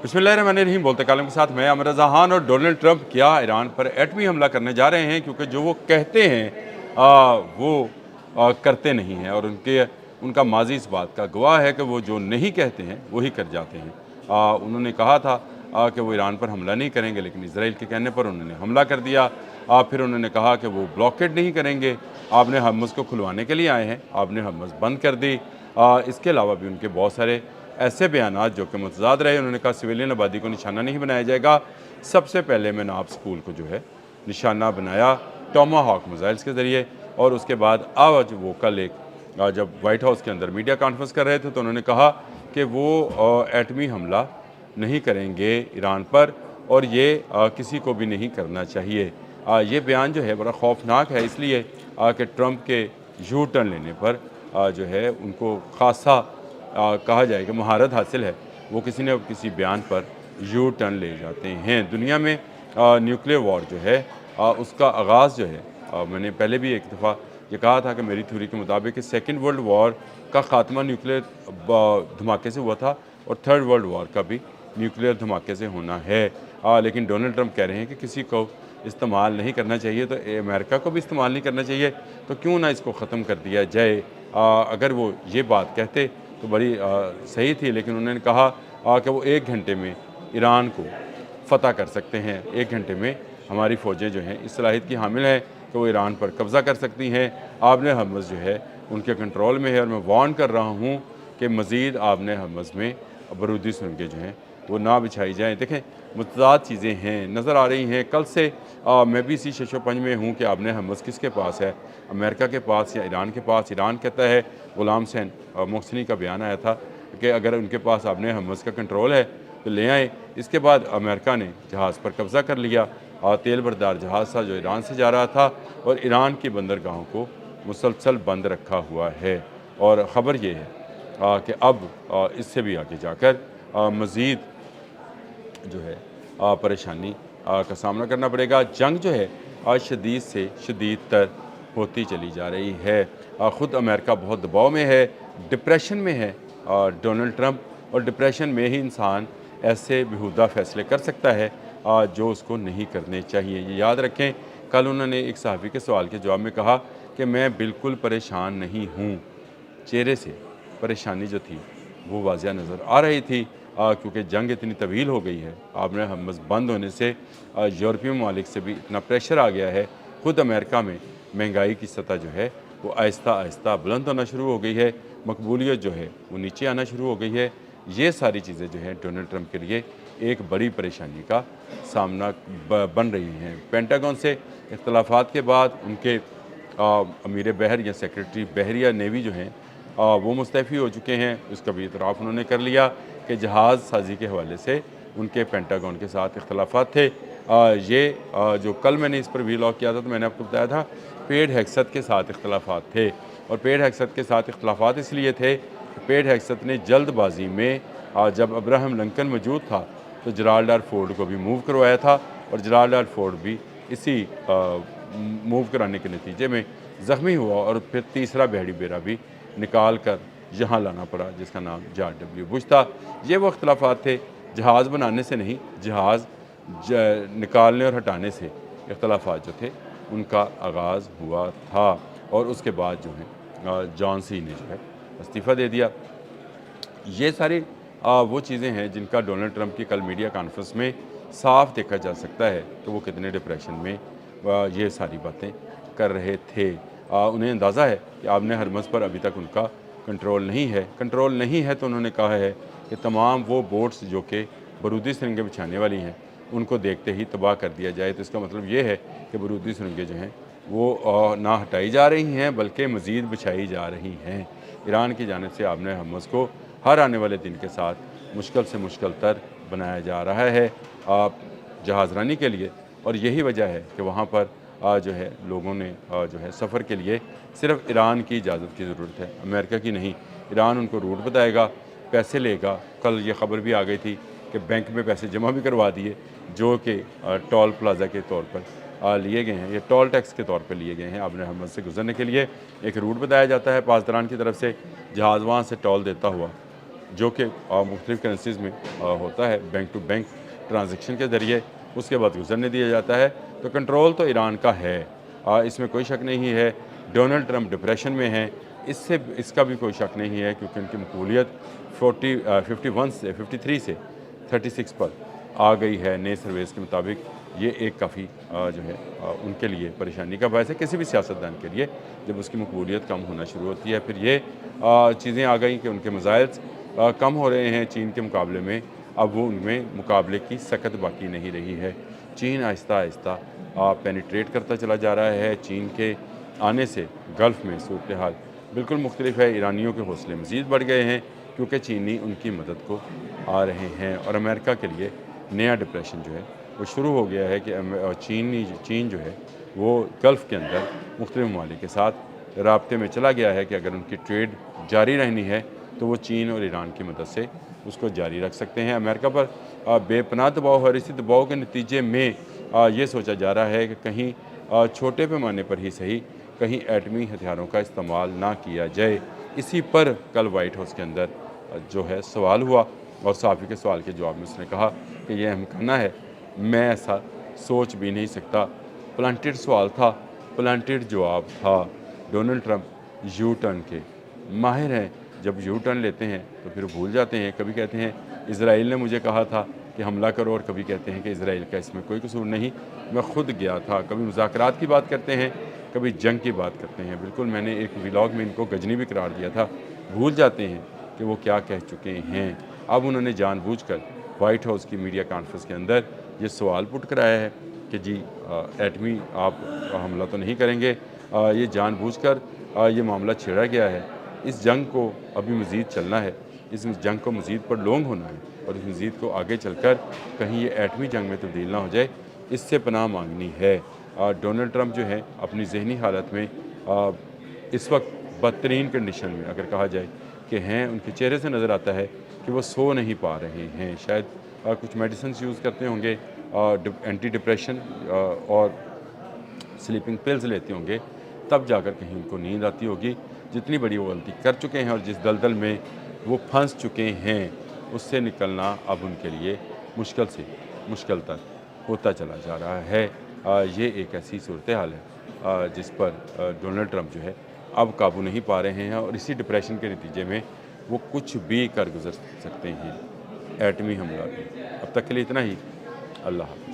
बिस्मिल्लाहिर्रहमानिर्रहीम। बोलते कालम के साथ मैं अमर रज़ा खान। और डोनाल्ड ट्रंप क्या ईरान पर एटमी हमला करने जा रहे हैं, क्योंकि जो वो कहते हैं वो करते नहीं हैं, और उनका माजी इस बात का गवाह है कि वो जो नहीं कहते हैं वही कर जाते हैं। उन्होंने कहा था कि वो ईरान पर हमला नहीं करेंगे, लेकिन इसराइल के कहने पर उन्होंने हमला कर दिया। फिर उन्होंने कहा कि वो ब्लॉकेड नहीं करेंगे, आपने हर्मुज़ को खुलवाने के लिए आए हैं, आपने हर्मुज़ बंद कर दी। इसके अलावा भी उनके बहुत सारे ऐसे बयानात जो कि मुतज़ाद रहे। उन्होंने कहा सिविलियन आबादी को निशाना नहीं बनाया जाएगा। सबसे पहले मैनाब स्कूल को जो है निशाना बनाया टोमाहॉक मिसाइल्स के ज़रिए। और उसके बाद आज वो कल एक जब वाइट हाउस के अंदर मीडिया कॉन्फ्रेंस कर रहे थे तो उन्होंने कहा कि वो एटमी हमला नहीं करेंगे ईरान पर, और ये किसी को भी नहीं करना चाहिए। ये बयान जो है बड़ा खौफनाक है, इसलिए कि ट्रंप के यू टर्न लेने पर जो है उनको खासा कहा जाए कि महारत हासिल है। वो किसी न किसी बयान पर यू टर्न ले जाते हैं। दुनिया में न्यूक्लियर वॉर जो है उसका आगाज़ जो है, मैंने पहले भी एक दफ़ा ये कहा था कि मेरी थ्योरी के मुताबिक कि सेकेंड वर्ल्ड वॉर का ख़ात्मा न्यूक्लियर धमाके से हुआ था, और थर्ड वर्ल्ड वॉर का भी न्यूक्लियर धमाके से होना है। लेकिन डोनाल्ड ट्रंप कह रहे हैं कि किसी को इस्तेमाल नहीं करना चाहिए, तो अमेरिका को भी इस्तेमाल नहीं करना चाहिए, तो क्यों ना इसको ख़त्म कर दिया जाए। अगर वो ये बात कहते तो बड़ी सही थी, लेकिन उन्होंने कहा कि वो 1 घंटे में ईरान को फ़तह कर सकते हैं। 1 घंटे में हमारी फ़ौजें जो हैं इस सलाहियत की हामिल हैं कि वो ईरान पर कब्ज़ा कर सकती हैं। आपने हर्मुज़ जो है उनके कंट्रोल में है, और मैं वार्न कर रहा हूँ कि मज़ीद आपने हर्मुज़ में बारूदी सुरंगें जो हैं वो ना बिछाई जाएँ। देखें, मुतज़ाद चीज़ें हैं, नज़र आ रही हैं। कल से मैं भी इसी शशोपंज में हूँ कि आपने हर्मुज़ किसके पास है, अमेरिका के पास या ईरान के पास। ईरान कहता है, ग़ुलाम हुसैन मोहसिनी का बयान आया था कि अगर उनके पास आपने हर्मुज़ का कंट्रोल है तो ले आएँ। इसके बाद अमेरिका ने जहाज़ पर कब्ज़ा कर लिया, और तेल बरदार जहाज़ था जो ईरान से जा रहा था, और ईरान की बंदरगाहों को मुसलसल बंद रखा हुआ है। और ख़बर ये है कि अब इससे भी आगे जाकर मज़ीद जो है परेशानी का सामना करना पड़ेगा। जंग जो है आज शदीद से शदीद तर होती चली जा रही है। ख़ुद अमेरिका बहुत दबाव में है, डिप्रेशन में है डोनाल्ड ट्रंप, और डिप्रेशन में ही इंसान ऐसे बेहुदा फ़ैसले कर सकता है जो उसको नहीं करने चाहिए। ये याद रखें, कल उन्होंने एक सहाफ़ी के सवाल के जवाब में कहा कि मैं बिल्कुल परेशान नहीं हूँ। चेहरे से परेशानी जो थी वो वाज़िया नज़र आ रही थी, क्योंकि जंग इतनी तवील हो गई है। आपने हर्मुज़ बंद होने से यूरोपीय ममालिक से भी इतना प्रेशर आ गया है। ख़ुद अमेरिका में महंगाई की सतह जो है वो आहिस्ता आहिस्ता बुलंद होना शुरू हो गई है, मकबूलियत जो है वो नीचे आना शुरू हो गई है। ये सारी चीज़ें जो हैं डोनाल्ड ट्रंप के लिए एक बड़ी परेशानी का सामना बन रही हैं। पेंटागन से इख्तलाफात के बाद उनके अमीर बहर या सेक्रेटरी बहरिया नेवी जो हैं वो मुस्तफ़ी हो चुके हैं। उसका भी इतराफ़ उन्होंने कर लिया कि जहाज़ साजी के हवाले से उनके पेंटागन के साथ इख्तलाफात थे। जो कल मैंने इस पर वीलॉग किया था तो मैंने आपको बताया था पेड हेक्सत के साथ इख्तलाफात थे, और पेड हेक्सत के साथ इख्तलाफात इसलिए थे कि पेड हेक्सत ने जल्दबाजी में जब अब्राहम लिंकन मौजूद था तो जराल्ड आर फोर्ड को भी मूव करवाया था, और जराल्ड आर फोर्ड भी इसी मूव कराने के नतीजे में ज़ख्मी हुआ, और फिर तीसरा बहरी बेड़ा भी निकाल कर यहाँ लाना पड़ा जिसका नाम जॉर्ज डब्ल्यू बुश था। ये वो इख्तलाफात थे, जहाज़ बनाने से नहीं, जहाज़ निकालने और हटाने से इख्तलाफात जो थे उनका आगाज़ हुआ था। और उसके बाद जो है जॉन सी ने जो है इस्तीफ़ा दे दिया। ये सारी वो चीज़ें हैं जिनका डोनाल्ड ट्रंप की कल मीडिया कॉन्फ्रेंस में साफ देखा जा सकता है कि वो कितने डिप्रेशन में ये सारी बातें कर रहे थे। उन्हें अंदाज़ा है कि आपने हर्मुज़ पर अभी तक उनका कंट्रोल नहीं है। कंट्रोल नहीं है तो उन्होंने कहा है कि तमाम वो बोट्स जो कि बारूदी सुरंगें बिछाने वाली हैं उनको देखते ही तबाह कर दिया जाए। तो इसका मतलब ये है कि बारूदी सुरंगें जो हैं वो ना हटाई जा रही हैं बल्कि मज़ीद बिछाई जा रही हैं। ईरान की जानिब से आपने हर्मुज़ को हर आने वाले दिन के साथ मुश्किल से मुश्किल तर बनाया जा रहा है जहाज़रानी के लिए, और यही वजह है कि वहाँ पर जो है लोगों ने जो है सफ़र के लिए सिर्फ ईरान की इजाज़त की ज़रूरत है, अमेरिका की नहीं। ईरान उनको रूट बताएगा, पैसे लेगा। कल ये ख़बर भी आ गई थी कि बैंक में पैसे जमा भी करवा दिए जो कि टोल प्लाज़ा के तौर पर लिए गए हैं, ये टोल टैक्स के तौर पर लिए गए हैं। आपने हर्मुज़ से गुजरने के लिए एक रूट बताया जाता है पासदारान की तरफ से, जहाज़ वहाँ से टोल देता हुआ जो कि मुख्तलिफ़ करेंसीज़ में होता है बैंक टू बैंक ट्रांजेक्शन के ज़रिए, उसके बाद गुजरने दिया जाता है। तो कंट्रोल तो ईरान का है, इसमें कोई शक नहीं है। डोनाल्ड ट्रंप डिप्रेशन में हैं, इसका भी कोई शक नहीं है, क्योंकि उनकी मकबूलियत 51 से 53 से 36 पर आ गई है नए सर्वेस के मुताबिक। ये एक काफ़ी जो है उनके लिए परेशानी का बायस है, किसी भी सियासतदान के लिए। जब उसकी मकबूलियत कम होना शुरू होती है, फिर ये चीज़ें आ गई कि उनके मज़ाइल्स कम हो रहे हैं चीन के मुकाबले में। अब वो उनमें मुकाबले की सकत बाकी नहीं रही है। चीन आहिस्ता आहिस्ता पेनिट्रेट करता चला जा रहा है। चीन के आने से गल्फ़ में सूरत हाल बिल्कुल मुख्तलिफ है। ईरानियों के हौसले मज़ीद बढ़ गए हैं, क्योंकि चीनी उनकी मदद को आ रहे हैं। और अमेरिका के लिए नया डिप्रेशन जो है वो शुरू हो गया है कि चीन जो है वो गल्फ़ के अंदर मुख्तलिफ ममालिक के साथ राब्ते में चला गया है कि अगर उनकी ट्रेड जारी रहनी है तो वो चीन और ईरान की मदद से उसको जारी रख सकते हैं। अमेरिका पर बेपनाह दबाव है और इसी दबाव के नतीजे में ये सोचा जा रहा है कि कहीं छोटे पैमाने पर ही सही, कहीं एटमी हथियारों का इस्तेमाल ना किया जाए। इसी पर कल वाइट हाउस के अंदर जो है सवाल हुआ, और सहाफ़ी के सवाल के जवाब में उसने कहा कि यह अहमकाना है, मैं ऐसा सोच भी नहीं सकता। प्लांटेड सवाल था, प्लांटेड जवाब था। डोनाल्ड ट्रंप यू टर्न के माहिर हैं। जब यू टर्न लेते हैं तो फिर भूल जाते हैं। कभी कहते हैं इज़राइल ने मुझे कहा था कि हमला करो, और कभी कहते हैं कि इज़राइल का इसमें कोई कसूर नहीं, मैं खुद गया था। कभी मुज़ाकरात की बात करते हैं, कभी जंग की बात करते हैं। बिल्कुल मैंने एक व्लॉग में इनको गजनी भी करार दिया था। भूल जाते हैं कि वो क्या कह चुके हैं। अब उन्होंने जानबूझकर वाइट हाउस की मीडिया कॉन्फ्रेंस के अंदर ये सवाल पुट कराया है कि जी एटमी आप हमला तो नहीं करेंगे। ये जानबूझकर ये मामला छेड़ा गया है। इस जंग को अभी मज़ीद चलना है, इस जंग को मज़ीद प्रलोंग होना है, और इस मज़ीद को आगे चलकर कहीं ये एटमी जंग में तब्दील ना हो जाए, इससे पनाह मांगनी है। डोनाल्ड ट्रंप जो है अपनी ज़हनी हालत में इस वक्त बदतरीन कंडीशन में अगर कहा जाए कि हैं, उनके चेहरे से नज़र आता है कि वो सो नहीं पा रहे हैं। शायद कुछ मेडिसिन यूज़ करते होंगे, एंटी डिप्रेशन और स्लीपिंग पिल्स लेते होंगे, तब जाकर कहीं उनको नींद आती होगी। जितनी बड़ी वो गलती कर चुके हैं और जिस दलदल में वो फंस चुके हैं, उससे निकलना अब उनके लिए मुश्किल से मुश्किल तक होता चला जा रहा है। ये एक ऐसी सूरत हाल है जिस पर डोनाल्ड ट्रंप जो है अब काबू नहीं पा रहे हैं, और इसी डिप्रेशन के नतीजे में वो कुछ भी कर गुजर सकते हैं, एटमी हमला भी। अब तक के लिए इतना ही। अल्लाह हाफ़िज़।